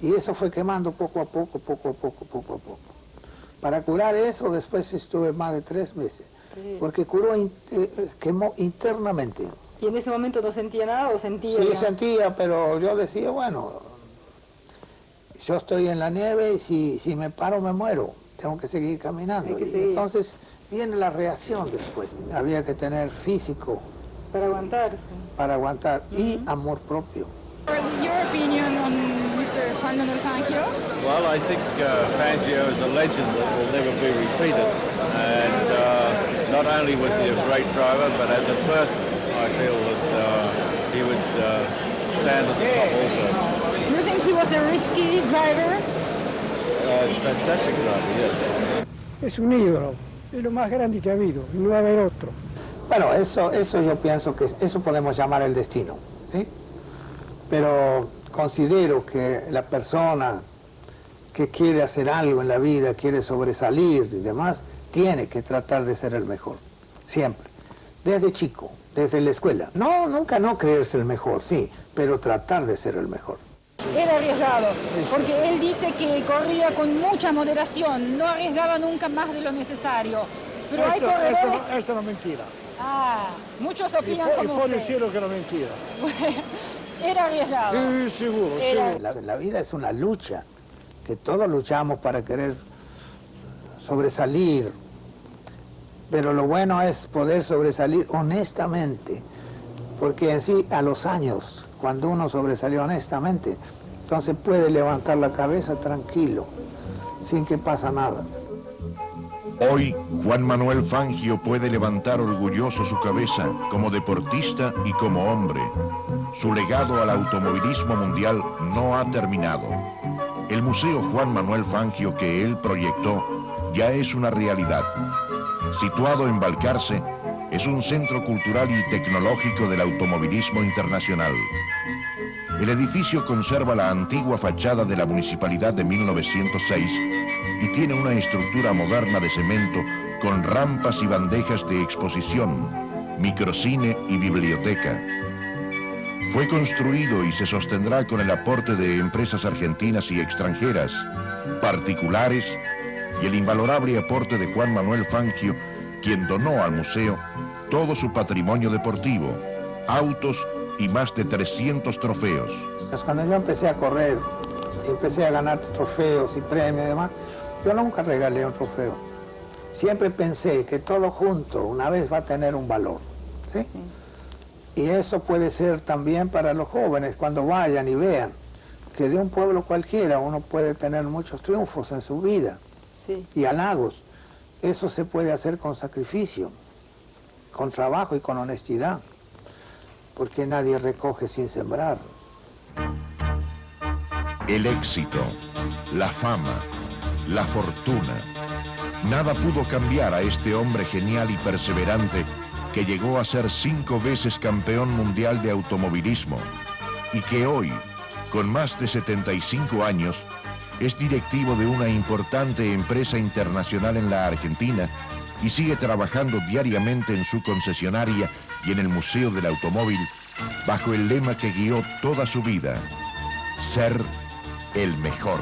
Speaker 1: Y eso fue quemando poco a poco. Para curar eso, después estuve más de 3 meses, porque quemó internamente.
Speaker 4: ¿Y en ese momento no sentía nada o sentía?
Speaker 1: Sí, sentía, pero yo decía, bueno, yo estoy en la nieve y si me paro me muero, tengo que seguir caminando. Y entonces viene la reacción después. Había que tener físico
Speaker 4: para aguantar.
Speaker 1: Para aguantar y amor propio.
Speaker 4: Your opinion on Mr. Juan Manuel Fangio?
Speaker 9: Well, I think Fangio is a legend that will never be repeated. And not only was he a great driver, but as a person, I feel that he would stand at the top also.
Speaker 4: Do you think he was a risky driver?
Speaker 9: Fantastic driver, yes.
Speaker 8: Es un ídolo, es lo más grande que ha habido, y no va a haber otro.
Speaker 1: Bueno, eso yo pienso que eso podemos llamar el destino, ¿sí? Pero considero que la persona que quiere hacer algo en la vida, quiere sobresalir y demás, tiene que tratar de ser el mejor, siempre, desde chico, desde la escuela. No, nunca no creerse el mejor, sí, pero tratar de ser el mejor.
Speaker 4: Era arriesgado, porque él dice que corría con mucha moderación, no arriesgaba nunca más de lo necesario. Pero hay corredores...
Speaker 8: Esto no es mentira.
Speaker 4: Ah, muchos opinan como
Speaker 8: por el
Speaker 4: usted.
Speaker 8: cielo que no es mentira.
Speaker 4: Era arriesgado.
Speaker 8: Sí, seguro.
Speaker 1: La vida es una lucha, que todos luchamos para querer sobresalir, pero lo bueno es poder sobresalir honestamente, porque en sí, a los años, cuando uno sobresalió honestamente, entonces puede levantar la cabeza tranquilo, sin que pasa nada.
Speaker 2: Hoy, Juan Manuel Fangio puede levantar orgulloso su cabeza como deportista y como hombre. Su legado al automovilismo mundial no ha terminado. El Museo Juan Manuel Fangio que él proyectó ya es una realidad. Situado en Balcarce, es un centro cultural y tecnológico del automovilismo internacional. El edificio conserva la antigua fachada de la municipalidad de 1906 y tiene una estructura moderna de cemento con rampas y bandejas de exposición, microcine y biblioteca. Fue construido y se sostendrá con el aporte de empresas argentinas y extranjeras, particulares y el invalorable aporte de Juan Manuel Fangio, quien donó al museo todo su patrimonio deportivo, autos y más de 300 trofeos.
Speaker 1: Cuando yo empecé a correr, empecé a ganar trofeos y premios y demás, yo nunca regalé un trofeo. Siempre pensé que todo junto una vez va a tener un valor, ¿sí? Y eso puede ser también para los jóvenes cuando vayan y vean que de un pueblo cualquiera uno puede tener muchos triunfos en su vida y halagos. Eso se puede hacer con sacrificio, con trabajo y con honestidad, porque nadie recoge sin sembrar.
Speaker 2: El éxito, la fama, la fortuna, nada pudo cambiar a este hombre genial y perseverante que llegó a ser 5 veces campeón mundial de automovilismo y que hoy, con más de 75 años, es directivo de una importante empresa internacional en la Argentina y sigue trabajando diariamente en su concesionaria y en el Museo del Automóvil bajo el lema que guió toda su vida: ser el mejor.